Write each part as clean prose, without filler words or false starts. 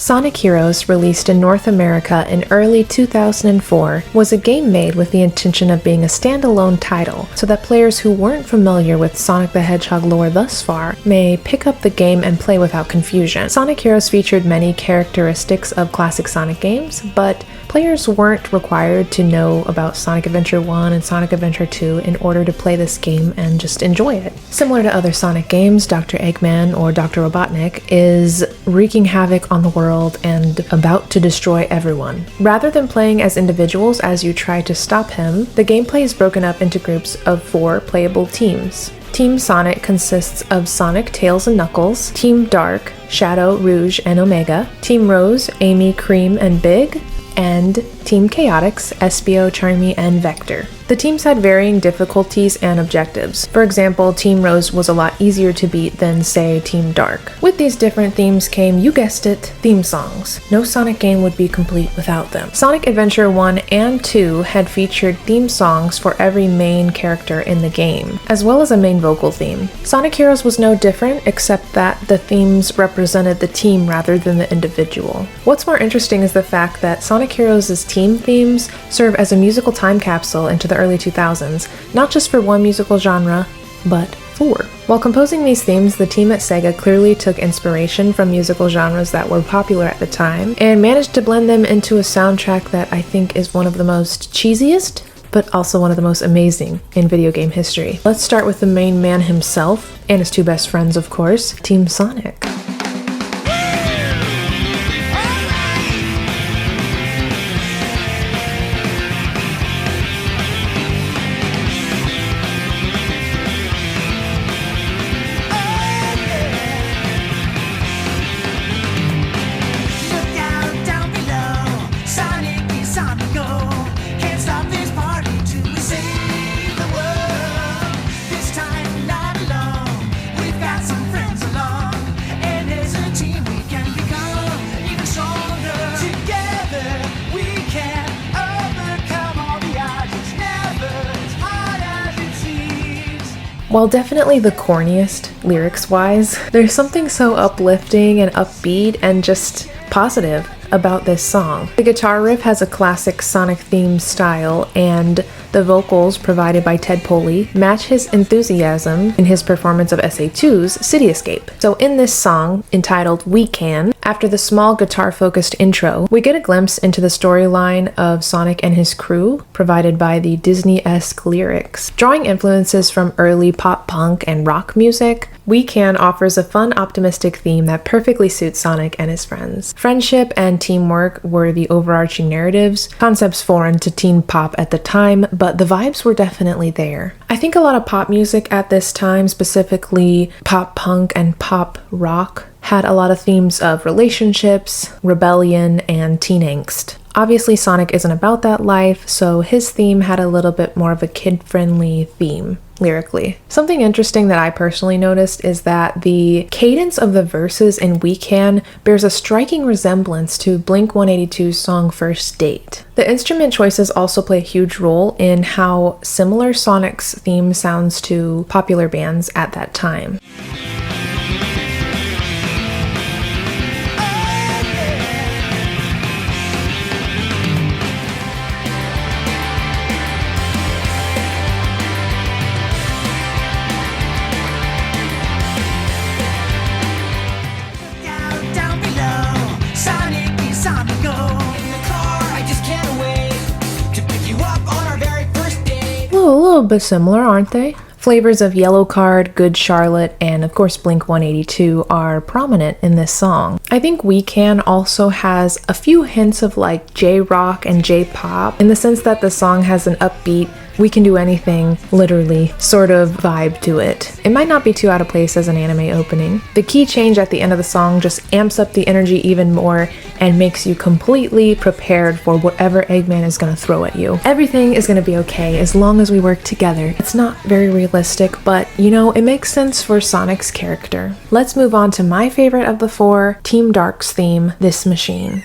Sonic Heroes, released in North America in early 2004, was a game made with the intention of being a standalone title, so that players who weren't familiar with Sonic the Hedgehog lore thus far may pick up the game and play without confusion. Sonic Heroes featured many characteristics of classic Sonic games, but players weren't required to know about Sonic Adventure 1 and Sonic Adventure 2 in order to play this game and just enjoy it. Similar to other Sonic games, Dr. Eggman or Dr. Robotnik is wreaking havoc on the world and about to destroy everyone. Rather than playing as individuals as you try to stop him, the gameplay is broken up into groups of 4 playable teams. Team Sonic consists of Sonic, Tails, and Knuckles, Team Dark, Shadow, Rouge, and Omega, Team Rose, Amy, Cream, and Big, and Team Chaotix, Espio, Charmy, and Vector. The teams had varying difficulties and objectives. For example, Team Rose was a lot easier to beat than, say, Team Dark. With these different themes came, you guessed it, theme songs. No Sonic game would be complete without them. Sonic Adventure 1 and 2 had featured theme songs for every main character in the game, as well as a main vocal theme. Sonic Heroes was no different, except that the themes represented the team rather than the individual. What's more interesting is the fact that Sonic Heroes' team themes serve as a musical time capsule into the early 2000s, not just for one musical genre, but 4. While composing these themes, the team at Sega clearly took inspiration from musical genres that were popular at the time, and managed to blend them into a soundtrack that I think is one of the most cheesiest, but also one of the most amazing in video game history. Let's start with the main man himself, and his 2 best friends, of course, Team Sonic. While definitely the corniest lyrics-wise, there's something so uplifting and upbeat and just positive about this song. The guitar riff has a classic Sonic theme style, and the vocals provided by Ted Poley match his enthusiasm in his performance of SA2's City Escape. So in this song, entitled We Can, after the small guitar-focused intro, we get a glimpse into the storyline of Sonic and his crew, provided by the Disney-esque lyrics. Drawing influences from early pop-punk and rock music, We Can offers a fun, optimistic theme that perfectly suits Sonic and his friends. Friendship and teamwork were the overarching narratives, concepts foreign to teen pop at the time, but the vibes were definitely there. I think a lot of pop music at this time, specifically pop punk and pop rock, had a lot of themes of relationships, rebellion, and teen angst. Obviously, Sonic isn't about that life, so his theme had a little bit more of a kid-friendly theme, lyrically. Something interesting that I personally noticed is that the cadence of the verses in We Can bears a striking resemblance to Blink-182's song First Date. The instrument choices also play a huge role in how similar Sonic's theme sounds to popular bands at that time. A little bit similar, aren't they? Flavors of Yellow Card, Good Charlotte, and of course Blink-182 are prominent in this song. I think We Can also has a few hints of like J-rock and J-pop, in the sense that the song has an upbeat, we can do anything, literally, sort of vibe to it. It might not be too out of place as an anime opening. The key change at the end of the song just amps up the energy even more and makes you completely prepared for whatever Eggman is gonna throw at you. Everything is gonna be okay as long as we work together. It's not very realistic, but you know, it makes sense for Sonic's character. Let's move on to my favorite of the 4, Team Dark's theme, This Machine.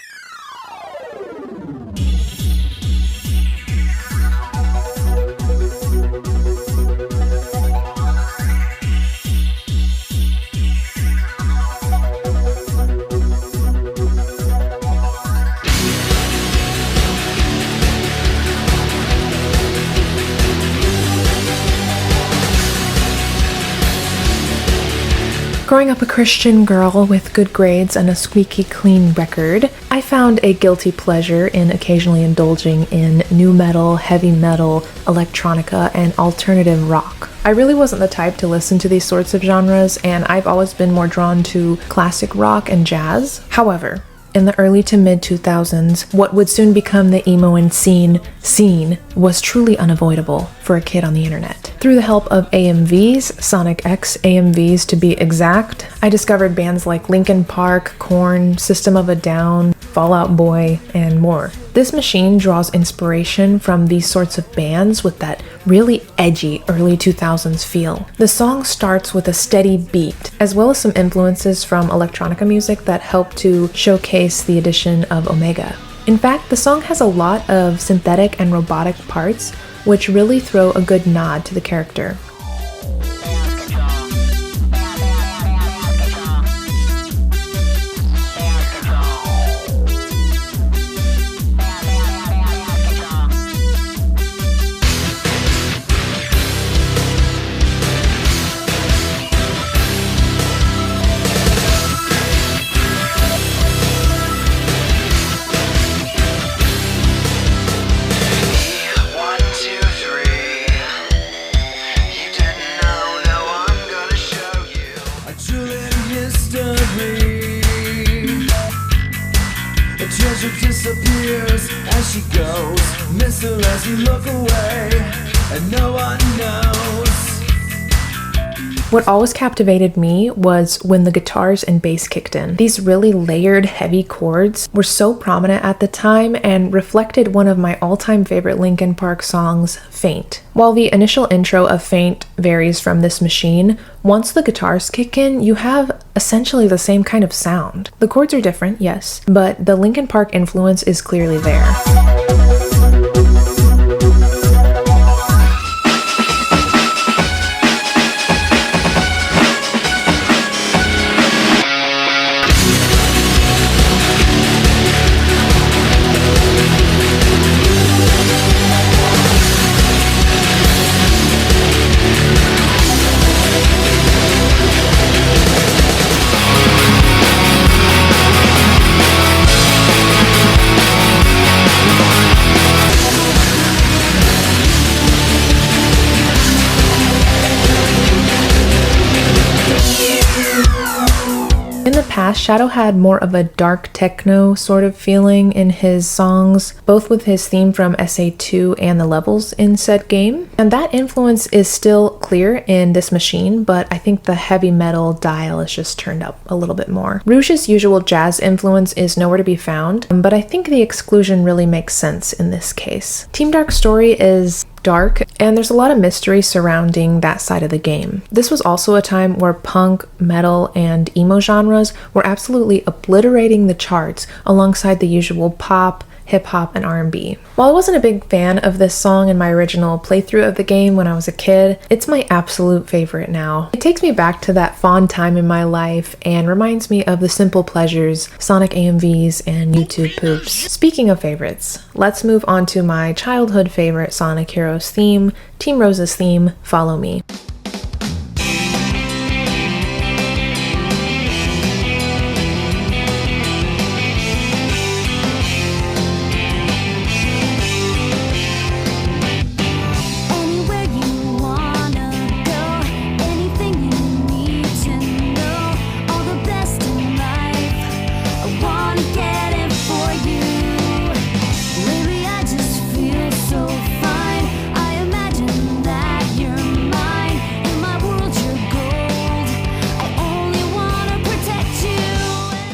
Growing up a Christian girl with good grades and a squeaky clean record, I found a guilty pleasure in occasionally indulging in nu metal, heavy metal, electronica, and alternative rock. I really wasn't the type to listen to these sorts of genres, and I've always been more drawn to classic rock and jazz. However, in the early to mid 2000s, what would soon become the emo and scene was truly unavoidable for a kid on the internet. Through the help of AMVs, Sonic X AMVs to be exact, I discovered bands like Linkin Park, Korn, System of a Down, Fall Out Boy, and more. This machine draws inspiration from these sorts of bands with that really edgy early 2000s feel. The song starts with a steady beat, as well as some influences from electronica music that help to showcase the addition of Omega. In fact, the song has a lot of synthetic and robotic parts, which really throw a good nod to the character. Disappears as she goes, miss her as you look away, and no one knows. What always captivated me was when the guitars and bass kicked in. These really layered, heavy chords were so prominent at the time and reflected one of my all-time favorite Linkin Park songs, Faint. While the initial intro of Faint varies from this machine, once the guitars kick in, you have essentially the same kind of sound. The chords are different, yes, but the Linkin Park influence is clearly there. In the past, Shadow had more of a dark techno sort of feeling in his songs, both with his theme from SA2 and the levels in said game. And that influence is still clear in this machine, but I think the heavy metal dial is just turned up a little bit more. Rouge's usual jazz influence is nowhere to be found, but I think the exclusion really makes sense in this case. Team Dark's story is dark, and there's a lot of mystery surrounding that side of the game. This was also a time where punk, metal, and emo genres were absolutely obliterating the charts alongside the usual pop, hip-hop, and R&B. While I wasn't a big fan of this song in my original playthrough of the game when I was a kid, it's my absolute favorite now. It takes me back to that fond time in my life and reminds me of the simple pleasures, Sonic AMVs, and YouTube poops. Speaking of favorites, let's move on to my childhood favorite Sonic Heroes theme, Team Rose's theme, Follow Me.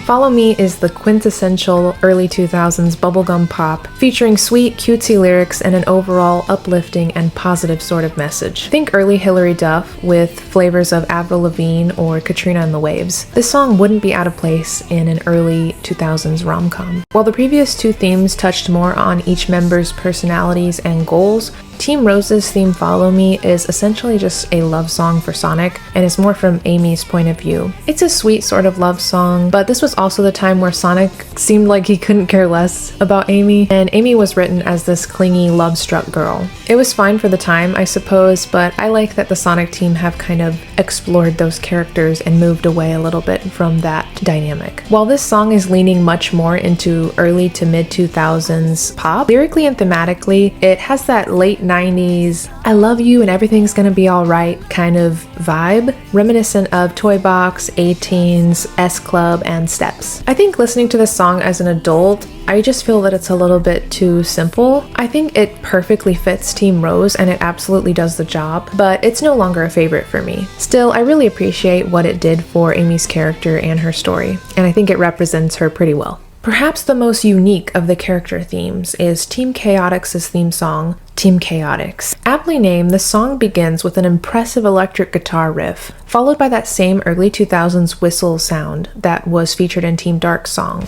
Follow Me is the quintessential early 2000s bubblegum pop, featuring sweet, cutesy lyrics and an overall uplifting and positive sort of message. Think early Hilary Duff with flavors of Avril Lavigne or Katrina and the Waves. This song wouldn't be out of place in an early 2000s rom-com. While the previous two themes touched more on each member's personalities and goals, Team Rose's theme Follow Me is essentially just a love song for Sonic, and is more from Amy's point of view. It's a sweet sort of love song, but this was also the time where Sonic seemed like he couldn't care less about Amy, and Amy was written as this clingy, love-struck girl. It was fine for the time, I suppose, but I like that the Sonic team have kind of explored those characters and moved away a little bit from that dynamic. While this song is leaning much more into early to mid 2000s pop, lyrically and thematically, it has that late 90s, I love you and everything's gonna be alright kind of vibe, reminiscent of Toy Box, A-Teens, S Club, and Steps. I think listening to this song as an adult, I just feel that it's a little bit too simple. I think it perfectly fits Team Rose and it absolutely does the job, but it's no longer a favorite for me. Still, I really appreciate what it did for Amy's character and her story, and I think it represents her pretty well. Perhaps the most unique of the character themes is Team Chaotix's theme song, Team Chaotix. Aptly named, the song begins with an impressive electric guitar riff, followed by that same early 2000s whistle sound that was featured in Team Dark's song.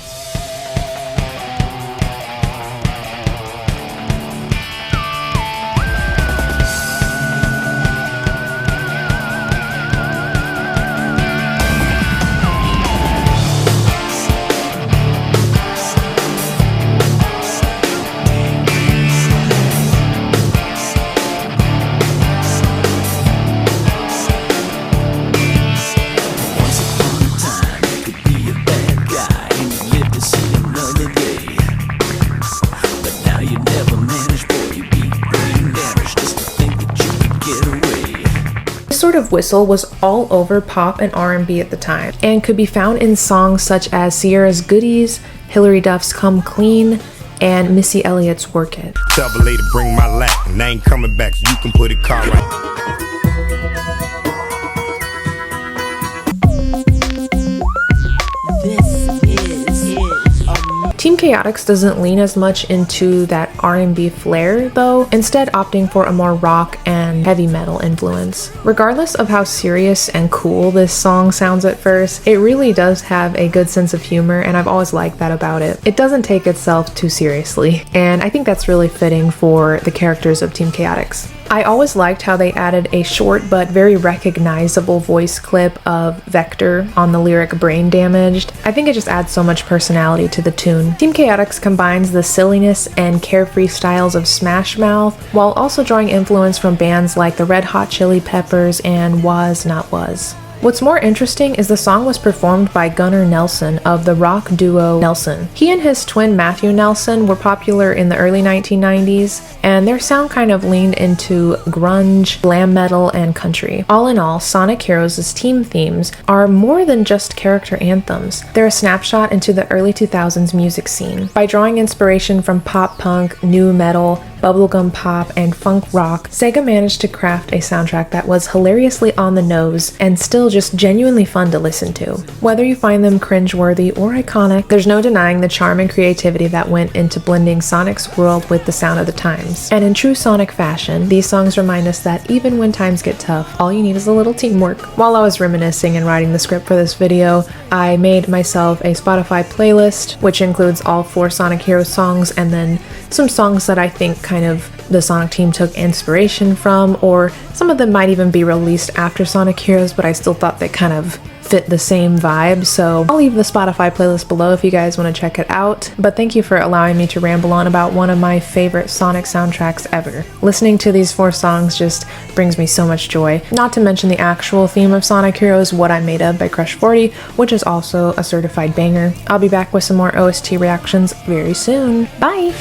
Sort of whistle was all over pop and R&B at the time, and could be found in songs such as Sierra's Goodies, Hilary Duff's Come Clean, and Missy Elliott's Work It. Tell the lady bring my Latin, and I ain't coming back so you can put it car right. Team Chaotix doesn't lean as much into that R&B flair though, instead opting for a more rock and heavy metal influence. Regardless of how serious and cool this song sounds at first, it really does have a good sense of humor, and I've always liked that about it. It doesn't take itself too seriously, and I think that's really fitting for the characters of Team Chaotix. I always liked how they added a short but very recognizable voice clip of Vector on the lyric Brain Damaged. I think it just adds so much personality to the tune. Team Chaotix combines the silliness and carefree styles of Smash Mouth while also drawing influence from bands like the Red Hot Chili Peppers and Was Not Was. What's more interesting is the song was performed by Gunnar Nelson of the rock duo Nelson. He and his twin Matthew Nelson were popular in the early 1990s, and their sound kind of leaned into grunge, glam metal, and country. All in all, Sonic Heroes' team themes are more than just character anthems. They're a snapshot into the early 2000s music scene. By drawing inspiration from pop punk, nu metal, bubblegum pop, and funk rock, Sega managed to craft a soundtrack that was hilariously on the nose and still just genuinely fun to listen to. Whether you find them cringeworthy or iconic, there's no denying the charm and creativity that went into blending Sonic's world with the sound of the times. And in true Sonic fashion, these songs remind us that even when times get tough, all you need is a little teamwork. While I was reminiscing and writing the script for this video, I made myself a Spotify playlist, which includes all 4 Sonic Heroes songs and then some songs that I think kind of the Sonic team took inspiration from, or some of them might even be released after Sonic Heroes, but I still thought they kind of fit the same vibe. So I'll leave the Spotify playlist below if you guys want to check it out. But thank you for allowing me to ramble on about one of my favorite Sonic soundtracks ever. Listening to these 4 songs just brings me so much joy. Not to mention the actual theme of Sonic Heroes, What I'm Made Of by Crush 40, which is also a certified banger. I'll be back with some more OST reactions very soon. Bye!